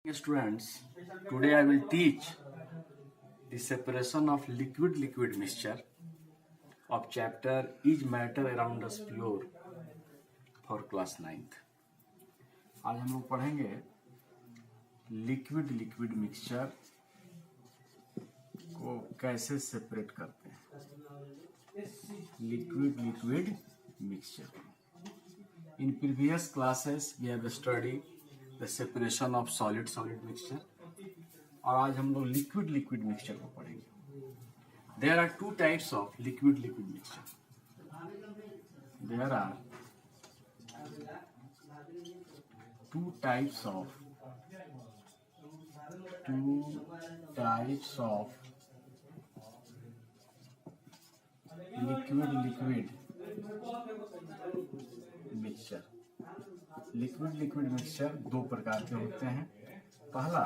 Students, today I will teach the separation of liquid mixture of chapter Is Matter Around Us Pure for class 9th. आज हम लोग पढ़ेंगे liquid mixture को कैसे separate करते हैं। Liquid mixture. In previous classes we have studied the separation of solid mixture और आज हम लोग लिक्विड मिक्सचर को पढ़ेंगे। There are two types of liquid mixture. There are two types of liquid mixture. Liquid mixture दो प्रकार के होते हैं। पहला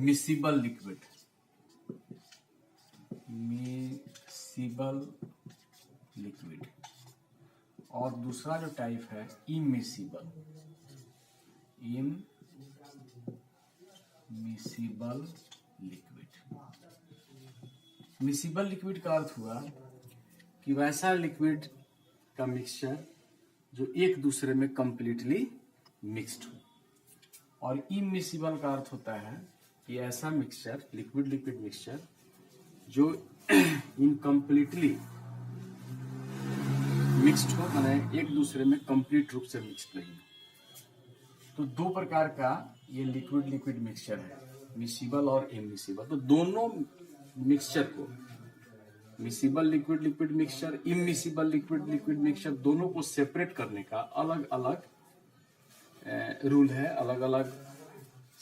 मिसिबल लिक्विड और दूसरा जो टाइप है इमिसिबल लिक्विड। मिसिबल लिक्विड का अर्थ हुआ कि वैसा लिक्विड का मिक्सचर जो एक दूसरे में कंप्लीटली मिक्स्ड हो, और इमिसिबल का अर्थ होता है कि ऐसा मिक्सचर लिक्विड मिक्सचर जो इनकम्प्लीटली मिक्स्ड हो, माने एक दूसरे में कंप्लीट रूप से मिक्स्ड नहीं हो। तो दो प्रकार का ये लिक्विड मिक्सचर है, मिसिबल और इमिसिबल। तो दोनों मिक्सचर को, miscible liquid mixture, immiscible liquid mixture, दोनों को सेपरेट करने का अलग अलग रूल है, अलग अलग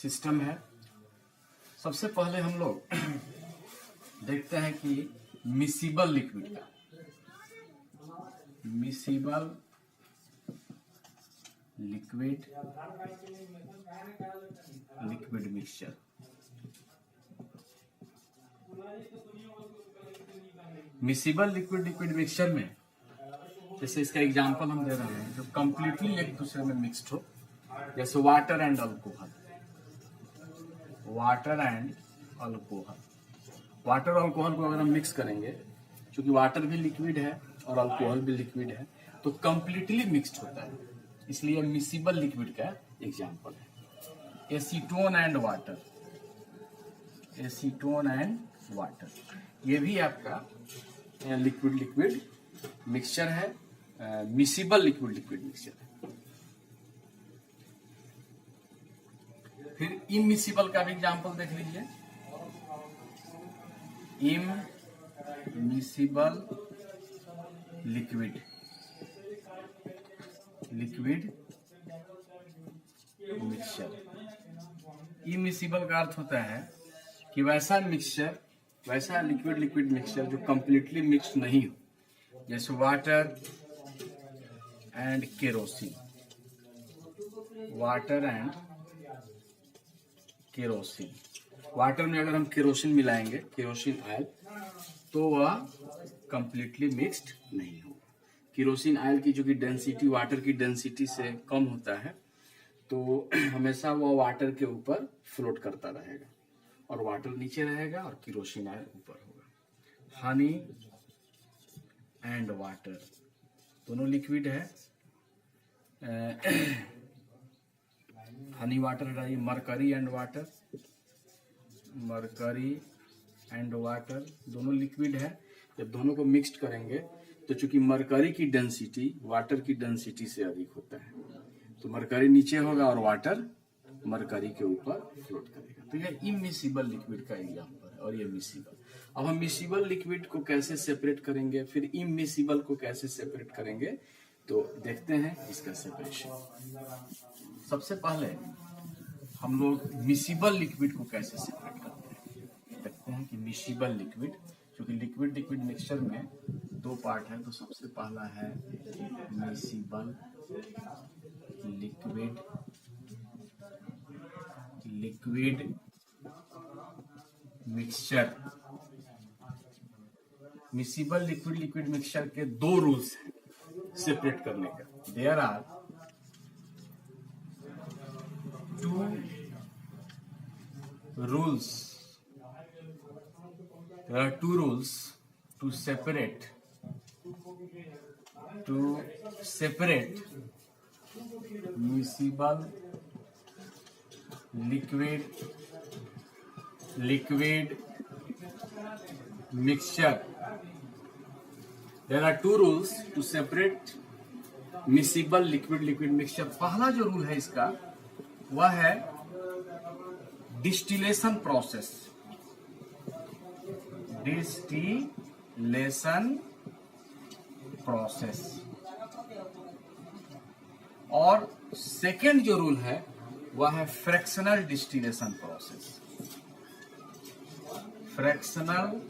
सिस्टम है। सबसे पहले हम लोग देखते हैं कि मिसिबल लिक्विड का, miscible liquid mixture. Miscible liquid mixture में जैसे इसका एग्जांपल हम दे रहे हैं जो कंप्लीटली एक दूसरे में मिक्स्ड हो, जैसे water and alcohol. Water alcohol को अगर हम मिक्स करेंगे, क्योंकि वाटर भी लिक्विड है और अल्कोहल भी लिक्विड है, तो कंप्लीटली मिक्स्ड होता है, इसलिए मिसिबल लिक्विड का एग्जांपल है। एसीटोन एंड वाटर, ये भी आपका लिक्विड मिक्सचर है, मिसिबल लिक्विड मिक्सचर है। फिर इमिसिबल का भी एग्जांपल देख लीजिए। Immiscible liquid mixture. इमिसिबल का अर्थ होता है कि वैसा लिक्विड मिक्सचर जो कंप्लीटली मिक्स्ड नहीं हो, जैसे वाटर एंड केरोसिन। वाटर में अगर हम केरोसिन मिलाएंगे, केरोसिन ऑयल, तो वह कंप्लीटली मिक्स्ड नहीं होगा। केरोसिन ऑयल की जो कि डेंसिटी वाटर की डेंसिटी से कम होता है, तो हमेशा वह वाटर के ऊपर फ्लोट करता रहेगा और वाटर नीचे रहेगा और केरोसिन ऑयल ऊपर होगा। हनी एंड वाटर दोनों लिक्विड है। हनी वाटर है, मरकरी एंड वाटर दोनों लिक्विड है। जब दोनों को मिक्स्ड करेंगे तो चूंकि मरकरी की डेंसिटी वाटर की डेंसिटी से अधिक होता है, तो मरकरी नीचे होगा और वाटर मरकरी के ऊपर फ्लोट करेगा। तो यह इमिसिबल लिक्विड का एग्जांपल है, और ये मिसिबल। अब हम मिसिबल लिक्विड को कैसे सेपरेट करेंगे, फिर इमिसिबल को कैसे सेपरेट करेंगे, तो देखते हैं इसका सेपरेशन। सबसे पहले हम लोग मिसिबल लिक्विड को कैसे सेपरेट करते हैं, देखते हैं कि मिसिबल लिक्विड, क्योंकि लिक्विड मिक्सचर में दो पार्ट है। तो सबसे पहला है miscible liquid mixture. Miscible liquid mixture के दो रूल्स हैं सेपरेट करने का। There are two rules. There are two rules to separate miscible liquid mixture. There are two rules to separate miscible liquid mixture. पहला जो रूल है इसका वह है डिस्टिलेशन प्रोसेस. और सेकेंड जो रूल है वह है fractional distillation process. Fractional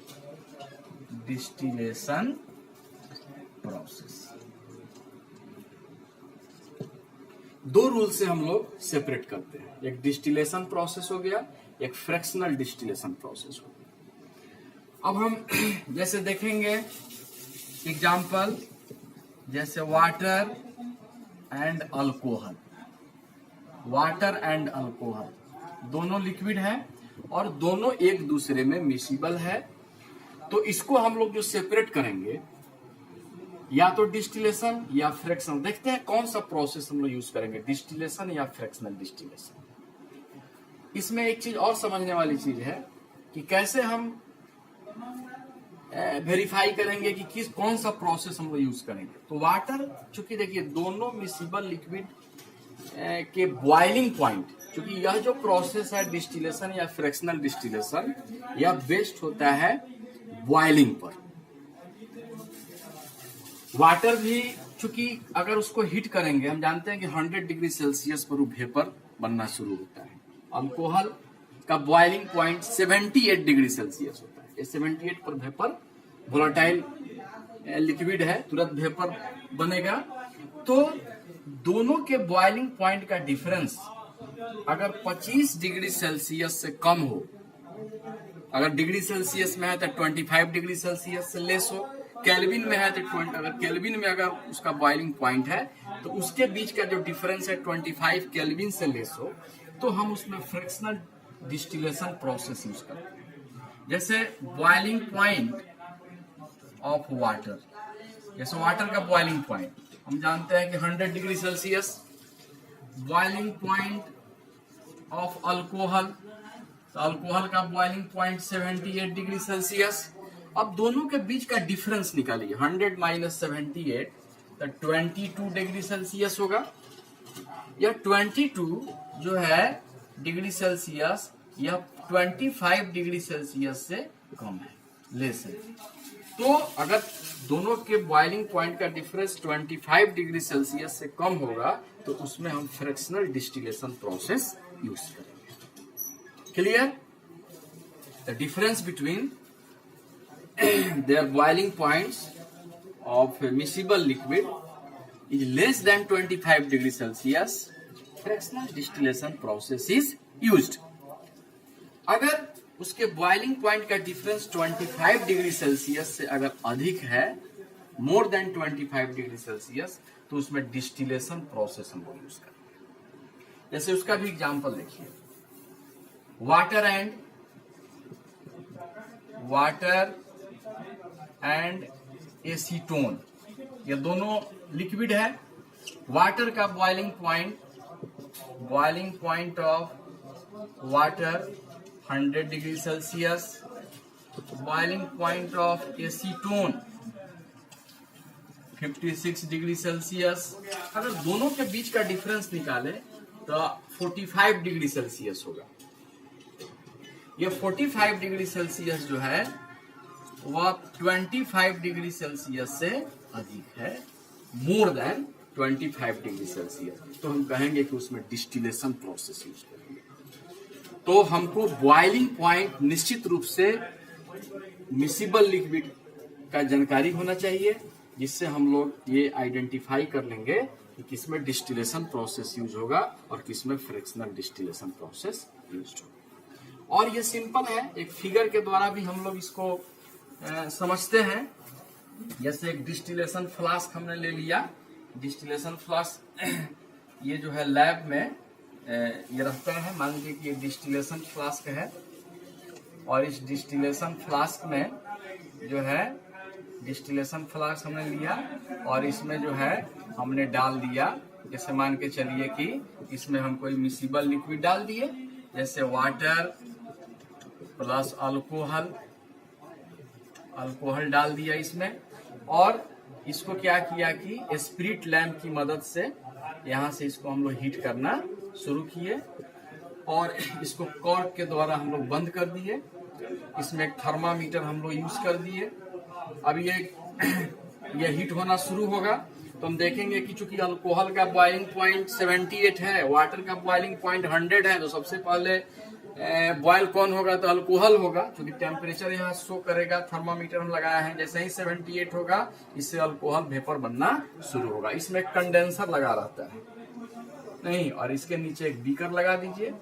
distillation process. दो रूल से हम लोग सेपरेट करते हैं. एक डिस्टिलेशन प्रोसेस हो गया, एक फ्रैक्शनल डिस्टिलेशन प्रोसेस हो गया. अब हम जैसे देखेंगे एग्जाम्पल, जैसे water and alcohol. Water and alcohol दोनों लिक्विड है और दोनों एक दूसरे में मिसिबल है. तो इसको हम लोग जो सेपरेट करेंगे या तो डिस्टिलेशन या फ्रैक्शनल. देखते हैं कौन सा प्रोसेस हम लोग यूज करेंगे, डिस्टिलेशन या फ्रैक्शनल डिस्टिलेशन. इसमें एक चीज और समझने वाली चीज है कि कैसे हम वेरीफाई करेंगे कि कौन सा प्रोसेस हम लोग यूज करेंगे. तो वाटर, चूंकि देखिए दोनों मिसिबल लिक्विड के बॉइलिंग पॉइंट, क्योंकि यह जो प्रोसेस है डिस्टिलेशन या फ्रैक्शनल डिस्टिलेशन, यह बेस्ड होता है बॉइलिंग पर. वाटर भी चूंकि अगर उसको हीट करेंगे, हम जानते हैं कि 100 डिग्री सेल्सियस पर वो वेपर बनना शुरू होता है. अल्कोहल का बॉइलिंग पॉइंट 78 डिग्री सेल्सियस होता है. ये 78 पर वेपर, वोलेटाइल लिक्विड है, तुरंत वेपर बनेगा. तो दोनों के बॉइलिंग पॉइंट का डिफरेंस अगर 25 डिग्री सेल्सियस से कम हो, अगर डिग्री सेल्सियस में है तो 25 डिग्री सेल्सियस से लेस हो, केल्विन में है तो 20, अगर केल्विन में अगर उसका बॉइलिंग पॉइंट है तो उसके बीच का जो डिफरेंस है 25 केल्विन से लेस हो, तो हम उसमें फ्रैक्शनल डिस्टिलेशन प्रोसेस यूज करते हैं. जैसे बॉइलिंग पॉइंट ऑफ वाटर, जैसे वाटर का बॉइलिंग पॉइंट हम जानते हैं कि 100 degree Celsius. Boiling point of alcohol, तो अल्कोहल का बॉइलिंग पॉइंट 78 डिग्री सेल्सियस. अब दोनों के बीच का डिफरेंस निकालिए, 100 माइनस 78 तो 22 डिग्री सेल्सियस होगा. यह 22 जो है डिग्री सेल्सियस, यह 25 डिग्री सेल्सियस से कम है, लेस है. तो अगर दोनों के बॉइलिंग पॉइंट का डिफरेंस 25 डिग्री सेल्सियस से कम होगा तो उसमें हम फ्रैक्शनल डिस्टिलेशन प्रोसेस यूज करेंगे. Clear? The difference between their boiling points of miscible liquid is less than 25 degree Celsius, fractional distillation process is used. अगर उसके बॉइलिंग पॉइंट का डिफरेंस 25 डिग्री सेल्सियस से अगर अधिक है, मोर देन 25 डिग्री सेल्सियस, तो उसमें डिस्टिलेशन प्रोसेस हम लोग यूज करेंगे. जैसे उसका भी एग्जांपल देखिए, वाटर एंड एसीटोन, ये दोनों लिक्विड है. वाटर का boiling point of water 100 degree Celsius. Boiling point of acetone 56 degree Celsius. अगर दोनों के बीच का डिफरेंस निकाले तो 45 डिग्री सेल्सियस होगा. ये 45 डिग्री सेल्सियस जो है वह 25 डिग्री सेल्सियस से अधिक है, मोर देन 25 डिग्री सेल्सियस. तो हम कहेंगे कि उसमें डिस्टिलेशन प्रोसेस यूज करेंगे. तो हमको बॉइलिंग पॉइंट निश्चित रूप से मिसिबल लिक्विड का जानकारी होना चाहिए, जिससे हम लोग ये आइडेंटिफाई कर लेंगे कि किसमें डिस्टिलेशन प्रोसेस यूज होगा और किसमें फ्रैक्शनल डिस्टिलेशन प्रोसेस यूज होगा. और ये सिंपल है, एक फिगर के द्वारा भी हम लोग इसको समझते हैं. जैसे एक डिस्टिलेशन फ्लास्क हमने ले लिया. डिस्टिलेशन फ्लास्क ये जो है लैब में ये रहता है। मान लीजिए कि ये डिस्टिलेशन फ्लास्क है और इस डिस्टिलेशन फ्लास्क में जो है डिस्टिलेशन फ्लास्क हमने लिया और इसमें जो है हमने डाल दिया, जैसे मान के चलिए कि इसमें हम कोई मिसिबल लिक्विड डाल दिए, जैसे वाटर प्लस अल्कोहल डाल दिया इसमें, और इसको क्या किया कि स्पिरिट लैंप की मदद से यहाँ से इसको हम लोग हीट करना शुरू किए और इसको कॉर्क के द्वारा हम लोग बंद कर दिए। इसमें एक थर्मामीटर हम लोग यूज कर दिए। अब ये हीट होना शुरू होगा तो हम देखेंगे कि चूंकि अल्कोहल का बॉइलिंग पॉइंट 78 है, वाटर का बॉइलिंग पॉइंट 100 है, तो सबसे पहले बॉयल कौन होगा तो अल्कोहल होगा, क्योंकि टेम्परेचर यहाँ शो करेगा, थर्मामीटर हम लगाया है। जैसे ही 78 होगा इससे अल्कोहल वेपर बनना शुरू होगा। इसमें कंडेंसर लगा रहता है नहीं, और इसके नीचे एक बीकर लगा दीजिए।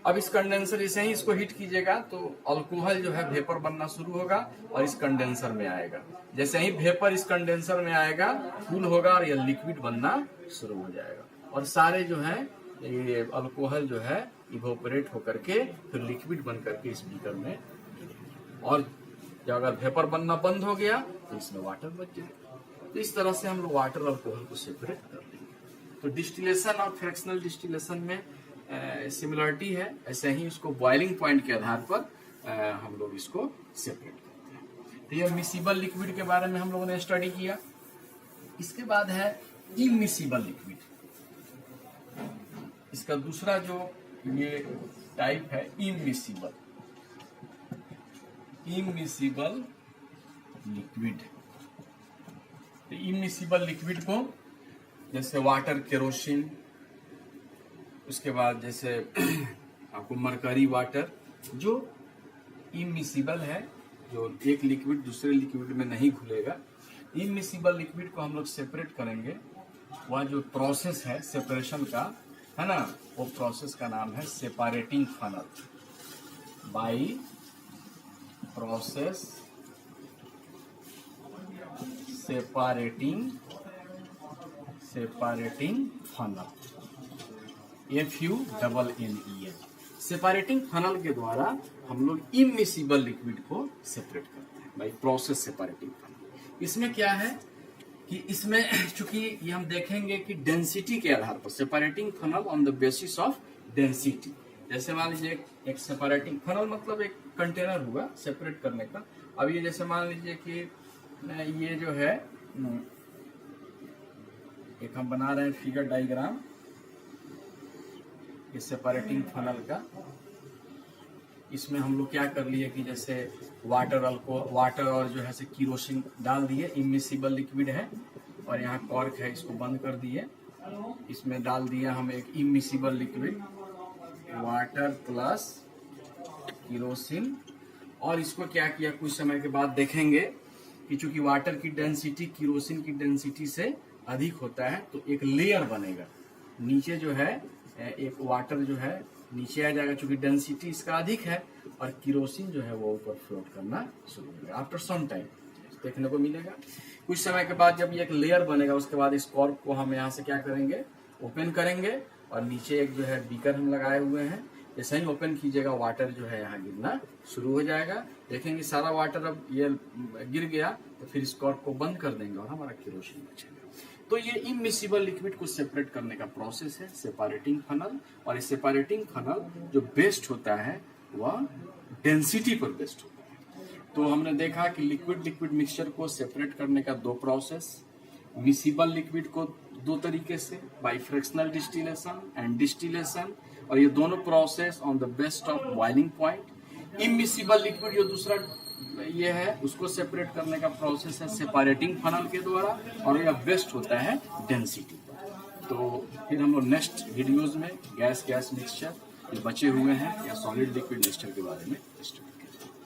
अब इस कंडेंसर जैसे ही इसको हीट कीजिएगा तो अल्कोहल जो है वेपर बनना शुरू होगा और इस कंडेंसर में आएगा। जैसे ही वेपर इस कंडेंसर में आएगा कूल होगा और यह लिक्विड बनना शुरू हो जाएगा और सारे जो है ये अल्कोहल जो है इवोपरेट होकर के फिर लिक्विड बन करके इस बीकर में गिरेगा। और जब अगर वेपर बनना बंद हो गया तो इसमें वाटर बच जाएगा। तो इस तरह से हम लोग वाटर अल्कोहल को सेपरेट कर लेंगे। तो डिस्टिलेशन और फ्रैक्शनल डिस्टिलेशन में सिमिलरिटी है, ऐसे ही उसको बॉइलिंग पॉइंट के आधार पर हम लोग इसको सेपरेट करते हैं। तो ये मिसिबल लिक्विड के बारे में हम लोगों ने स्टडी किया। इसके बाद है इमिसिबल लिक्विड। इसका दूसरा जो ये टाइप है इमिसिबल लिक्विड। तो इमिसिबल लिक्विड को जैसे वाटर, केरोसिन, उसके बाद जैसे आपको मरकरी वाटर, जो इमिसिबल है, जो एक लिक्विड दूसरे लिक्विड में नहीं घुलेगा। इमिसिबल लिक्विड को हम लोग सेपरेट करेंगे। वह जो प्रोसेस है सेपरेशन का है ना, वो प्रोसेस का नाम है separating funnel. By process separating funnel, FUNNEL। Separating funnel के द्वारा हम लोग इमिसिबल लिक्विड को सेपरेट करते हैं बाय प्रोसेस सेपरेटिंग फनल। इसमें क्या है कि इसमें चूंकि ये हम देखेंगे कि डेंसिटी के आधार पर separating funnel on the basis of density. जैसे मान लीजिए एक सेपरेटिंग फनल मतलब एक कंटेनर हुआ सेपरेट करने का। अब ये जैसे मान लीजिए कि ये जो है एक हम बना रहे हैं फिगर डायग्राम इस सेपरेटिंग फनल का। इसमें हम लोग क्या कर लिए कि जैसे वाटर और जो है से केरोसिन डाल दिए, इमिसिबल लिक्विड है, और यहाँ कॉर्क है, इसको बंद कर दिए। इसमें डाल दिया हम एक immiscible liquid, water plus kerosene, और इसको क्या किया, कुछ समय के बाद देखेंगे कि चूंकि वाटर की डेंसिटी केरोसिन की डेंसिटी से अधिक होता है तो एक लेयर बनेगा नीचे, जो है एक वाटर जो है नीचे आ जाएगा चूंकि डेंसिटी इसका अधिक है, और केरोसिन जो है वो ऊपर फ्लोट करना शुरू होगा। आफ्टर सम टाइम देखने को मिलेगा। कुछ समय के बाद जब ये एक लेयर बनेगा उसके बाद इस कॉर्क को हम यहाँ से क्या करेंगे, ओपन करेंगे, और नीचे एक जो है बीकर हम लगाए हुए हैं। जैसे ही ओपन कीजिएगा वाटर जो है यहाँ गिरना शुरू हो जाएगा। देखेंगे सारा वाटर अब ये गिर गया तो फिर इस कॉर्क को बंद कर देंगे और हमारा केरोसिन बचेगा। तो ये इमिसिबल लिक्विड को सेपरेट करने का प्रोसेस है सेपरेटिंग फनल। और इस सेपरेटिंग फनल जो बेस्ड होता है वह डेंसिटी पर बेस्ड होता है। तो हमने देखा कि लिक्विड मिक्सचर को सेपरेट करने का दो प्रोसेस, मिसिबल लिक्विड को दो तरीके से, by fractional distillation and distillation, और ये दोनों process on the best of boiling point. Immiscible liquid जो दूसरा ये है उसको सेपरेट करने का प्रोसेस है सेपरेटिंग फनल के द्वारा, और यह बेस्ट होता है डेंसिटी पर। तो फिर हम लोग नेक्स्ट वीडियोज में गैस मिक्सचर जो बचे हुए हैं या सॉलिड लिक्विड मिक्सचर के बारे में